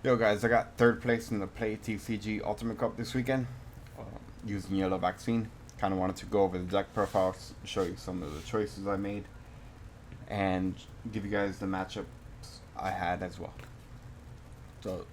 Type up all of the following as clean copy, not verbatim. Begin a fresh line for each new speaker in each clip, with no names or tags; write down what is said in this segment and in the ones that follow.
Yo guys, I got third place in the Play TCG Ultimate Cup this weekend using Yellow Vaccine. Kind of wanted to go over the deck profiles, show you some of the choices I made, and give you guys the matchups I had as well. So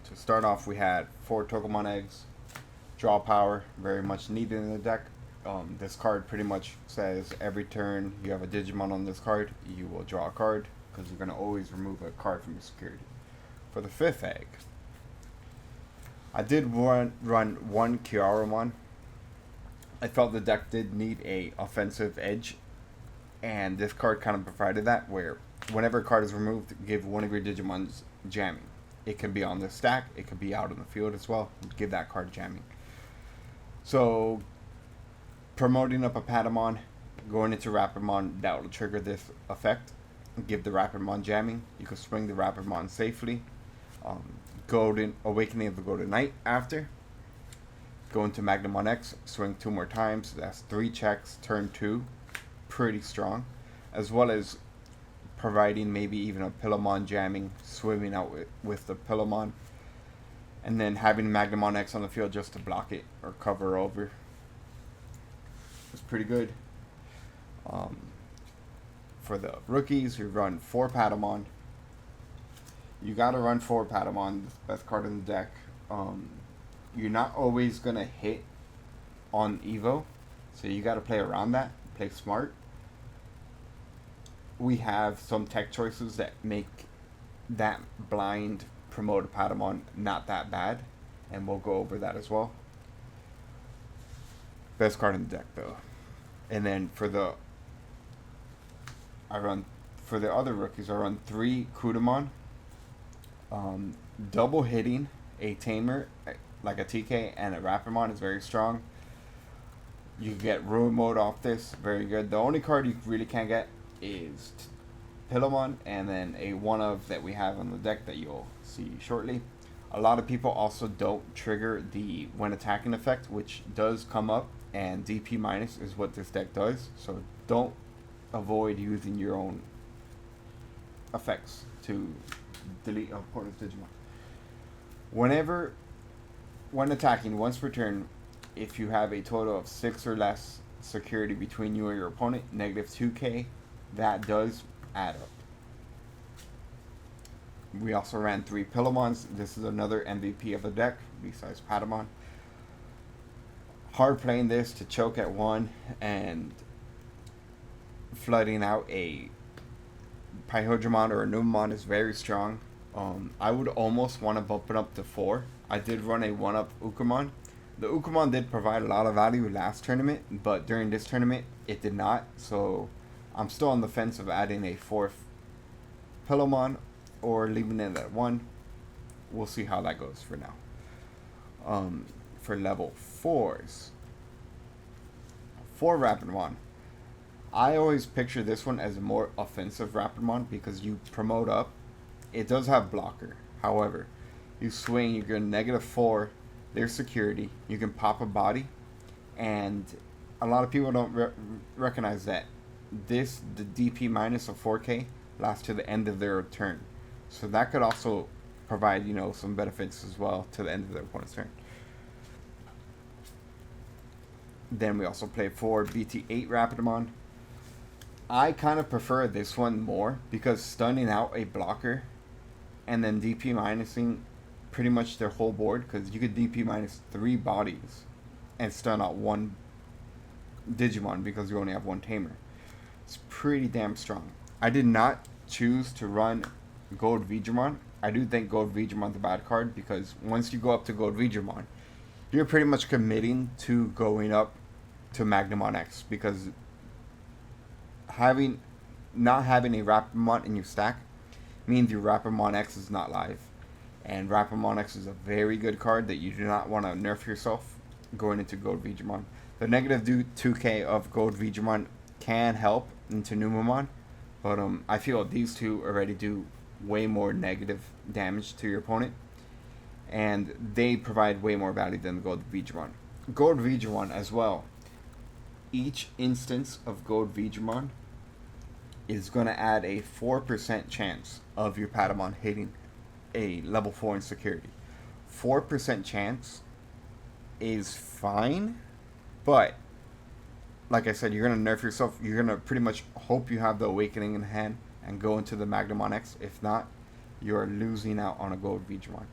to start off, we had 4 Togemon eggs, draw power, very much needed in the deck. This card pretty much says every turn you have a Digimon on this card, you will draw a card because you're going to always remove a card from your security. For the fifth egg, I did run one Kiaramon. I felt the deck did need a offensive edge, and this card kind of provided that, where whenever a card is removed, give one of your Digimons jamming. It can be on the stack, it could be out on the field as well. Give that card jamming. So, promoting up a Patamon, going into Rapidmon, that will trigger this effect. Give the Rapidmon jamming. You can swing the Rapidmon safely. Golden Awakening of the Golden Knight after. Go into Magnamon X, swing 2 more times. That's 3 checks, turn 2. Pretty strong. As well as providing maybe even a Pillowmon jamming, swimming out with the Pillowmon. And then having Magnamon X on the field just to block it or cover over. It's pretty good. For the rookies, you run 4 Patamon. You gotta run 4 Patamon, the best card in the deck. You're not always gonna hit on Evo, so you gotta play around that, play smart. We have some tech choices that make that blind promoted Patamon not that bad, and we'll go over that as well. Best card in the deck though. And then for the other rookies, I run 3 Kudamon. Double hitting a Tamer, like a TK, and a Rapidmon is very strong. You can get Ruin Mode off this, very good. The only card you really can't get is Pillowmon, and then a one of that we have on the deck that you'll see shortly. A lot of people also don't trigger the when attacking effect, which does come up, and DP minus is what this deck does. So don't avoid using your own effects to delete opponent's Digimon. When attacking, once per turn, if you have a total of 6 or less security between you and your opponent, negative 2k, that does add up. We also ran 3 Pillowmons. This is another MVP of the deck, besides Patamon. Hard playing this to choke at 1 and flooding out a Pyhodramon or a Numamon is very strong. I would almost want to bump it up to 4. I did run a 1-up Ukamon. The Ukamon did provide a lot of value last tournament, but during this tournament, it did not. So I'm still on the fence of adding a 4th Pillowmon or leaving it at 1. We'll see how that goes for now. For level 4s, 4 Rapidmon. I always picture this one as a more offensive Rapidmon because you promote up. It does have blocker. However, you swing, you get negative 4. There's security. You can pop a body. And a lot of people don't recognize that the DP minus of 4k lasts to the end of their turn. So that could also provide, some benefits as well to the end of their opponent's turn. Then we also play 4 BT8 Rapidmon. I kind of prefer this one more because stunning out a blocker and then DP minusing pretty much their whole board, because you could DP minus 3 bodies and stun out 1 Digimon because you only have 1 Tamer. It's pretty damn strong. I did not choose to run Gold Veedramon. I do think Gold Veedramon's a bad card because once you go up to Gold Veedramon, you're pretty much committing to going up to Magnamon X, because not having a Rapidmon in your stack means your Rapidmon X is not live. And Rapidmon X is a very good card that you do not want to nerf yourself going into Gold Veedramon. The negative 2k of Gold Veedramon can help into Numamon, but I feel these two already do way more negative damage to your opponent, and they provide way more value than Gold Veedramon. Gold Veedramon as well. Each instance of Gold Veedramon is going to add a 4% chance of your Patamon hitting a level 4 in security. 4% chance is fine, but like I said, you're going to nerf yourself. You're going to pretty much hope you have the Awakening in hand and go into the Magnamon X. If not, you're losing out on a Gold Digimon.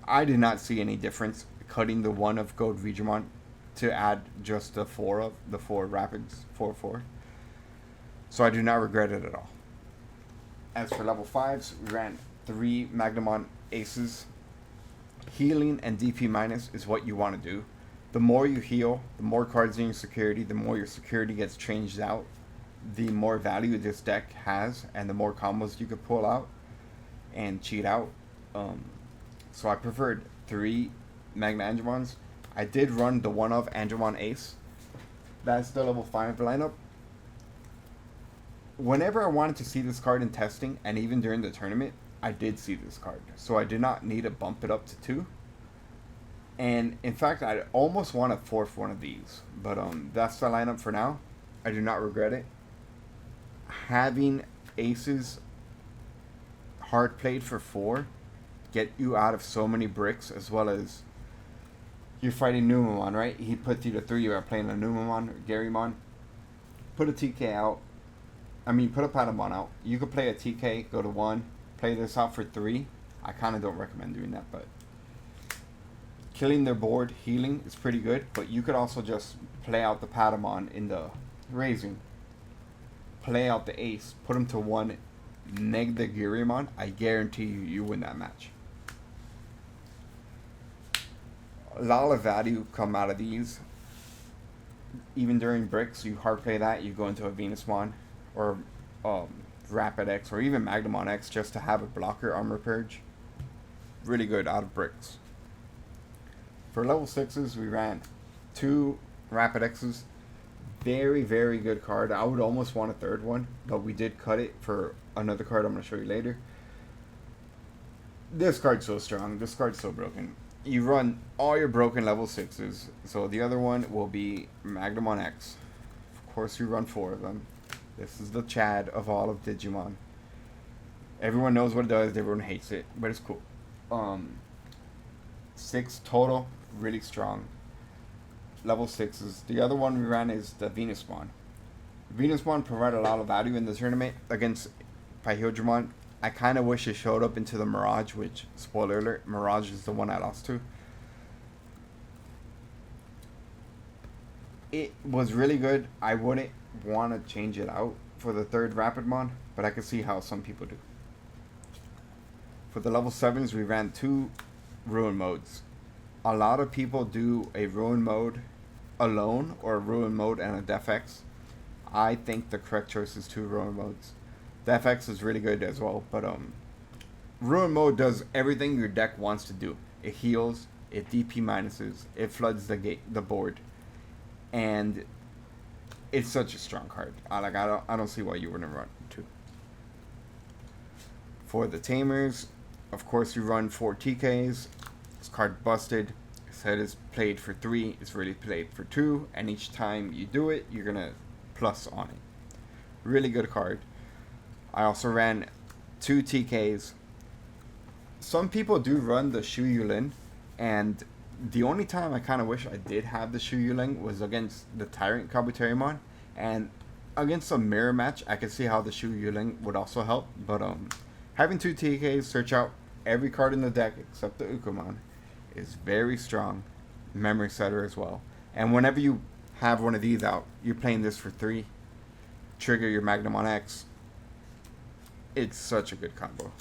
I did not see any difference cutting the 1 of Gold Digimon to add just the 4 Rapids 4-4. So I do not regret it at all. As for level 5s, we ran 3 Magnamon Aces. Healing and DP minus is what you want to do. The more you heal, the more cards in your security, the more your security gets changed out, the more value this deck has, and the more combos you could pull out and cheat out. So I preferred 3 Magnamons. I did run the 1 of Angemon Ace. That's the level 5 lineup. Whenever I wanted to see this card in testing, and even during the tournament, I did see this card. So I did not need to bump it up to 2. And in fact, I almost want to fourth one of these. But that's the lineup for now. I do not regret it. Having Aces hard played for 4 get you out of so many bricks, as well as you're fighting Numamon, right? He puts you to 3, you are playing a Numamon or Garymon. Put a TK out. Put a Patamon out. You could play a TK, go to 1, play this out for 3. I kind of don't recommend doing that, but killing their board, healing is pretty good, but you could also just play out the Patamon in the Raising. Play out the Ace, put him to 1, neg the Garymon. I guarantee you win that match. A lot of value come out of these. Even during bricks, you hard play that, you go into a Venusmon or Rapid X or even Magnamon X just to have a blocker armor purge. Really good out of bricks. For level 6s, we ran 2 Rapid X's. Very, very good card. I would almost want a third one, but we did cut it for another card I'm going to show you later. This card's so strong. This card's so broken. You run all your broken level 6s. So the other one will be Magnamon X. Of course, you run 4 of them. This is the Chad of all of Digimon. Everyone knows what it does. Everyone hates it, but it's cool. 6 total. Really strong. Level 6s. The other one we ran is the Venusmon. Venusmon provided a lot of value in the tournament against Pyhodramon. I kind of wish it showed up into the Mirage, which, spoiler alert, Mirage is the one I lost to. It was really good. I wouldn't want to change it out for the 3rd Rapidmon, but I can see how some people do. For the level 7s, we ran 2 Ruin modes. A lot of people do a Ruin mode alone or a Ruin mode and a Def X. I think the correct choice is 2 Ruin modes. Def X is really good as well, but Ruin mode does everything your deck wants to do. It heals, it DP minuses, it floods the board, and it's such a strong card. I don't see why you wouldn't run 2. For the Tamers, of course, you run 4 TKs. This card busted. It said it's played for 3. It's really played for 2. And each time you do it, you're going to plus on it. Really good card. I also ran 2 TKs. Some people do run the Shu Yulin. And the only time I kind of wish I did have the Shu Yulin was against the Tyrant Kabuterimon. And against a mirror match, I could see how the Shu Yulin would also help. But having 2 TKs, search out every card in the deck except the Ukumon, is very strong. Memory setter as well. And whenever you have one of these out, you're playing this for 3. Trigger your Magnamon X. It's such a good combo.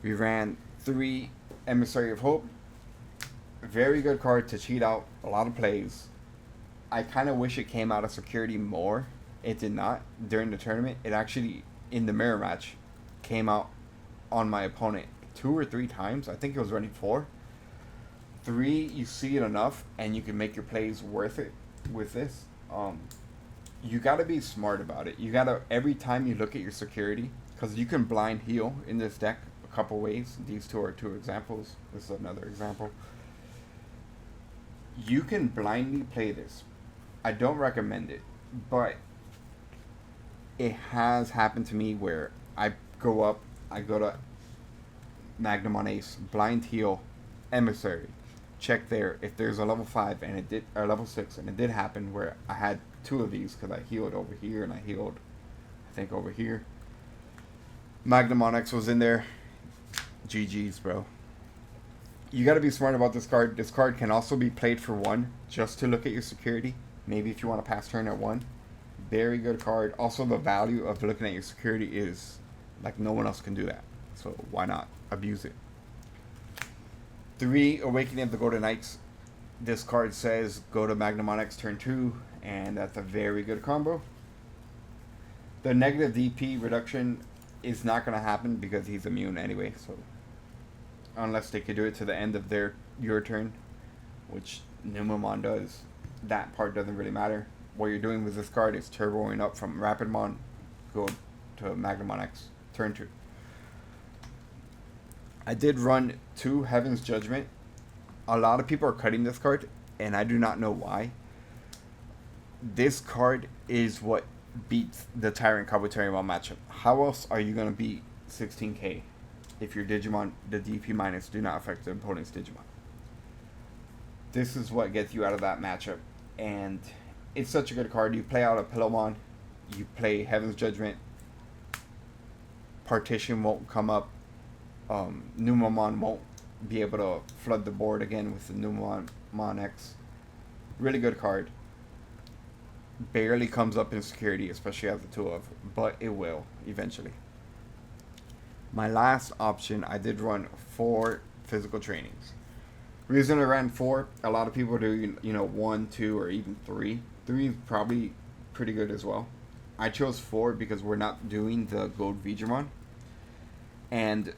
We ran 3 Emissary of Hope. Very good card to cheat out a lot of plays. I kind of wish it came out of security more. It did not during the tournament. It actually, in the mirror match, came out on my opponent 2 or 3 times. I think it was running 4. 3, you see it enough, and you can make your plays worth it with this. You gotta be smart about it. You gotta, every time you look at your security, because you can blind heal in this deck a couple ways. These 2 are 2 examples. This is another example. You can blindly play this. I don't recommend it, but it has happened to me where I go up. I go to Magnamon Ace, Blind Heal, Emissary. Check there if there's a level 5 and it did, or level 6, and it did happen where I had 2 of these because I healed over here and I healed, I think, over here. Magnamon X was in there. GG's, bro. You got to be smart about this card. This card can also be played for 1 just to look at your security. Maybe if you want to pass turn at 1. Very good card. Also, the value of looking at your security is like no one else can do that. So why not abuse it? 3, Awakening of the Golden Knights. This card says go to Magnamon X turn 2, and that's a very good combo. The negative DP reduction is not going to happen because he's immune anyway, so unless they could do it to the end of your turn, which Numamon does, that part doesn't really matter. What you're doing with this card is turboing up from Rapidmon, go to Magnamon X turn 2. I did run 2 Heaven's Judgment. A lot of people are cutting this card, and I do not know why. This card is what beats the Tyrant Kabuterimon matchup. How else are you going to beat 16k if your Digimon, the DP minus, do not affect the opponent's Digimon? This is what gets you out of that matchup, and it's such a good card. You play out a Pillowmon, you play Heaven's Judgment, Partition won't come up, Numamon won't be able to flood the board again with the Numamon X. Really good card. Barely comes up in security, especially as a 2 of, but it will eventually. My last option, I did run 4 physical trainings. Reason I ran 4, a lot of people do 1, 2, or even 3. 3 is probably pretty good as well. I chose 4 because we're not doing the Gold Digimon. And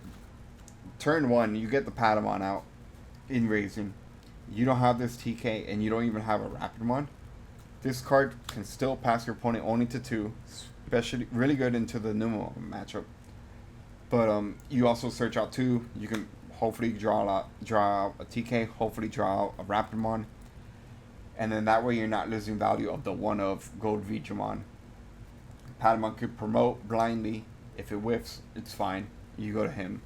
turn 1, you get the Patamon out in Raising. You don't have this TK, and you don't even have a Rapidmon. This card can still pass your opponent only to 2, especially really good into the Numamon matchup. But you also search out 2. You can hopefully draw out a TK, hopefully draw out a Rapidmon, and then that way you're not losing value of the 1 of Gold Digimon. Patamon could promote blindly. If it whiffs, it's fine. You go to him.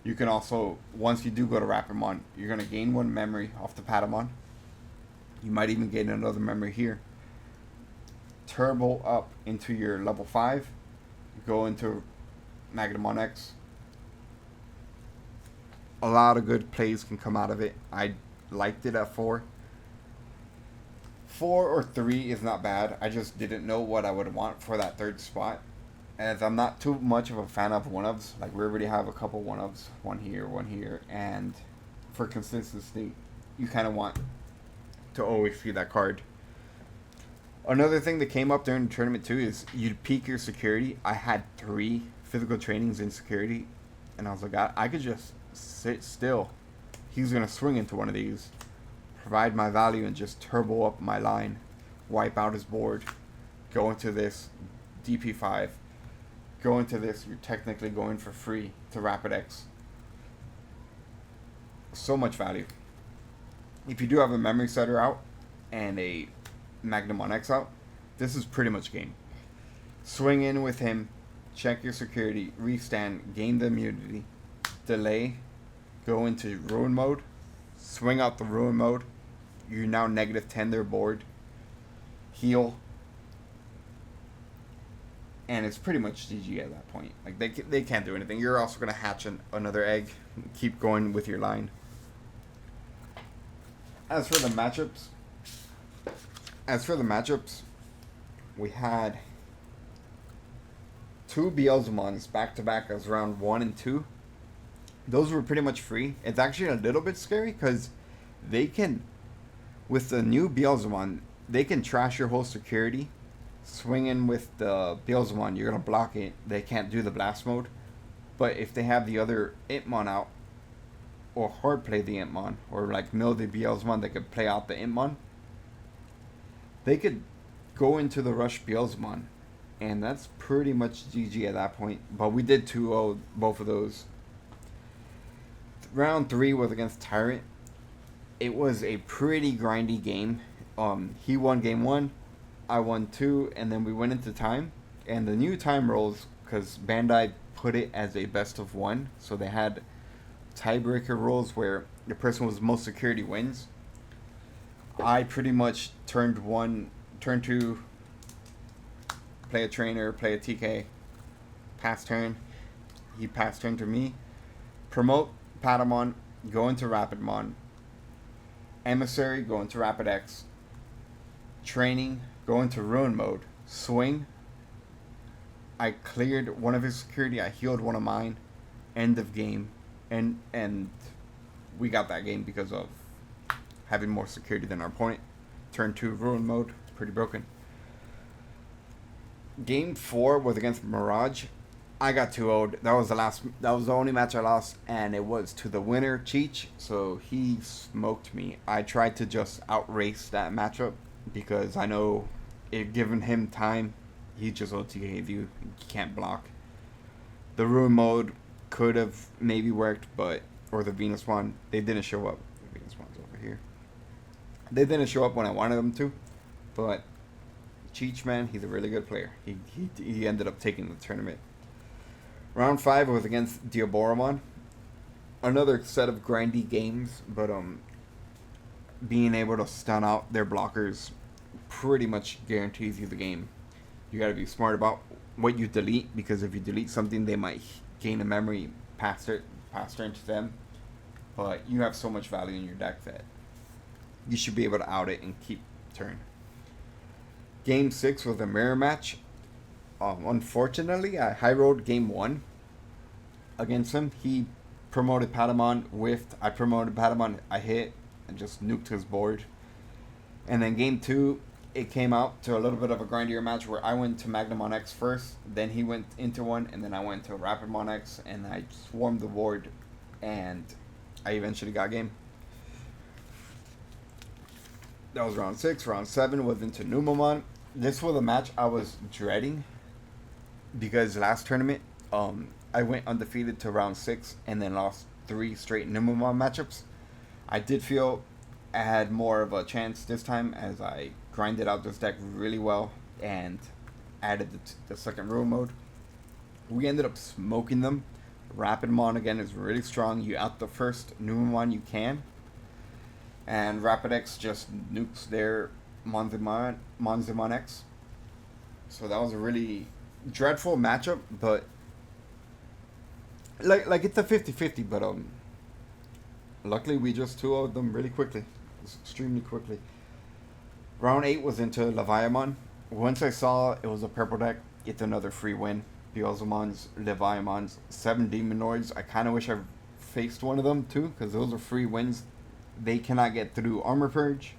You can also, once you do go to Rapidmon, you're going to gain 1 memory off the Patamon. You might even gain another memory here. Turbo up into your level 5. Go into Magnamon X. A lot of good plays can come out of it. I liked it at 4. 4 or 3 is not bad. I just didn't know what I would want for that 3rd spot. As I'm not too much of a fan of 1-ofs. Like, we already have a couple 1-ofs. 1 here. And for consistency, you kind of want to always see that card. Another thing that came up during the tournament too is you'd peak your security. I had 3 physical trainings in security, and I was like, I could just sit still. He's going to swing into one of these, provide my value, and just turbo up my line, wipe out his board, go into this DP5, go into this, you're technically going for free to Rapid X. So much value. If you do have a memory setter out and a Magnamon X out, this is pretty much game. Swing in with him, check your security, restand, gain the immunity, delay, go into ruin mode, swing out the ruin mode, you're now -10 their board, heal, and it's pretty much GG at that point. Like, they can't do anything. You're also going to hatch another egg, keep going with your line. As for the matchups, we had 2 Beelzemons back-to-back as round 1 and 2. Those were pretty much free. It's actually a little bit scary because they can, with the new Beelzemon, they can trash your whole security. Swing in with the Beelzemon, you're going to block it. They can't do the blast mode. But if they have the other Impmon out, or hard play the Impmon, or like mill the Beelzemon, they could play out the Impmon. They could go into the rush Beelzemon, and that's pretty much GG at that point. But we did 2-0 both of those. Round 3 was against Tyrant. It was a pretty grindy game. He won game 1, I won 2, and then we went into time. And the new time rolls, because Bandai put it as a best of one. So they had tiebreaker rules where the person with most security wins. I pretty much turn two, play a trainer, play a TK, pass turn. He pass turn to me. Promote Patamon, go into Rapidmon. Emissary, go into Rapid X. Training, go into Ruin mode. Swing. I cleared one of his security. I healed one of mine. End of game. And we got that game because of having more security than our opponent. Turn 2 Ruin mode. Pretty broken. Game 4 was against Mirage. I got 2-0'd. That was the only match I lost, and it was to the winner, Cheech. So he smoked me. I tried to just outrace that matchup because I know if given him time, he just OTK'd you. He can't block. The Ruin mode could have maybe worked, or the Venus one, they didn't show up. The Venus one's over here. They didn't show up when I wanted them to, but Cheech, man, he's a really good player. He ended up taking the tournament. Round 5 was against Diaboromon. Another set of grindy games, but being able to stun out their blockers pretty much guarantees you the game. You gotta be smart about what you delete, because if you delete something, they might gain a memory past turn to them. But you have so much value in your deck that you should be able to out it and keep turn. Game 6 was a mirror match. Unfortunately, I high rolled game 1 against him. He promoted Patamon, whiffed. I promoted Patamon, I hit, and just nuked his board. And then game 2, it came out to a little bit of a grindier match where I went to Magnamon X first, then he went into one, and then I went to Rapidmon X, and I swarmed the board, and I eventually got game. That was round 6. Round 7 was into Numamon. This was a match I was dreading, because last tournament, I went undefeated to round 6 and then lost 3 straight Numamon matchups. I did feel I had more of a chance this time as I grinded out this deck really well and added the second Ruin mode. We ended up smoking them. Rapidmon again is really strong. You out the first Numamon you can. And Rapid X just nukes their Magnamon X. So that was a really dreadful matchup, but like it's a 50-50, but luckily we just 2-0'd them really quickly. Extremely quickly. Round 8 was into Leviamon. Once I saw it was a purple deck, it's another free win. Beelzemons, Leviamons, 7 Demonoids. I kind of wish I faced one of them too, because those are free wins. They cannot get through Armor Purge.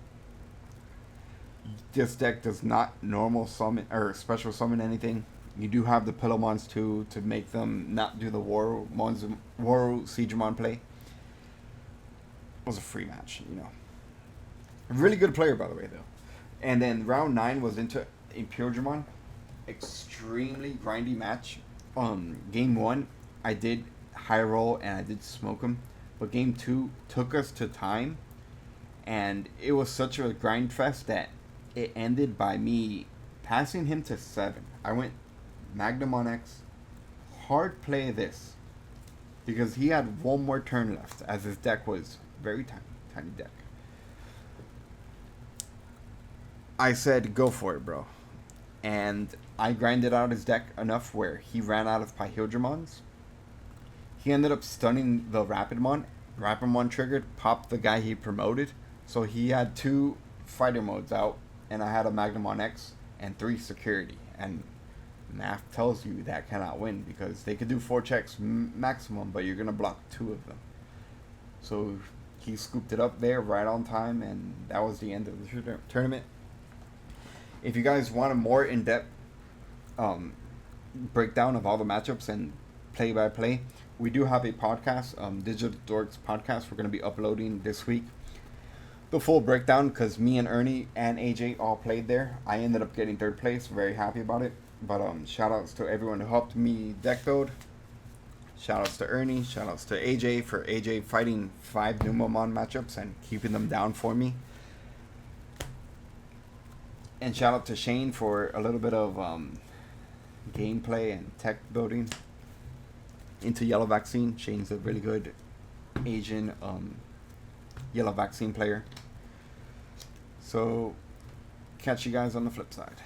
This deck does not normal summon or special summon anything. You do have the Pillowmons too to make them not do the Waru Siegemon play. It was a free match, you know. A really good player, by the way, though. And then round 9 was into Imperiumon. Extremely grindy match. Game 1, I did high roll and I did smoke him. But game 2 took us to time. And it was such a grind fest that it ended by me passing him to 7. I went Magnamon X. Hard play this. Because he had one more turn left, as his deck was very tiny deck. I said, go for it, bro. And I grinded out his deck enough where he ran out of Pyhildramons. He ended up stunning the Rapidmon. Rapidmon triggered, popped the guy he promoted. So he had 2 fighter modes out, and I had a Magnamon X and 3 security. And math tells you that cannot win, because they could do 4 checks maximum, but you're going to block 2 of them. So he scooped it up there right on time, and that was the end of the tournament. If you guys want a more in-depth breakdown of all the matchups and play-by-play, we do have a podcast, Digital Dorks podcast. We're going to be uploading this week the full breakdown, because me and Ernie and AJ all played there. I ended up getting 3rd place. Very happy about it. But shout outs to everyone who helped me deck build. Shout outs to Ernie. Shout outs to AJ for AJ fighting 5 Numamon matchups and keeping them down for me. And shout out to Shane for a little bit of gameplay and tech building. into yellow vaccine. Shane's a really good Asian yellow vaccine player. So catch you guys on the flip side.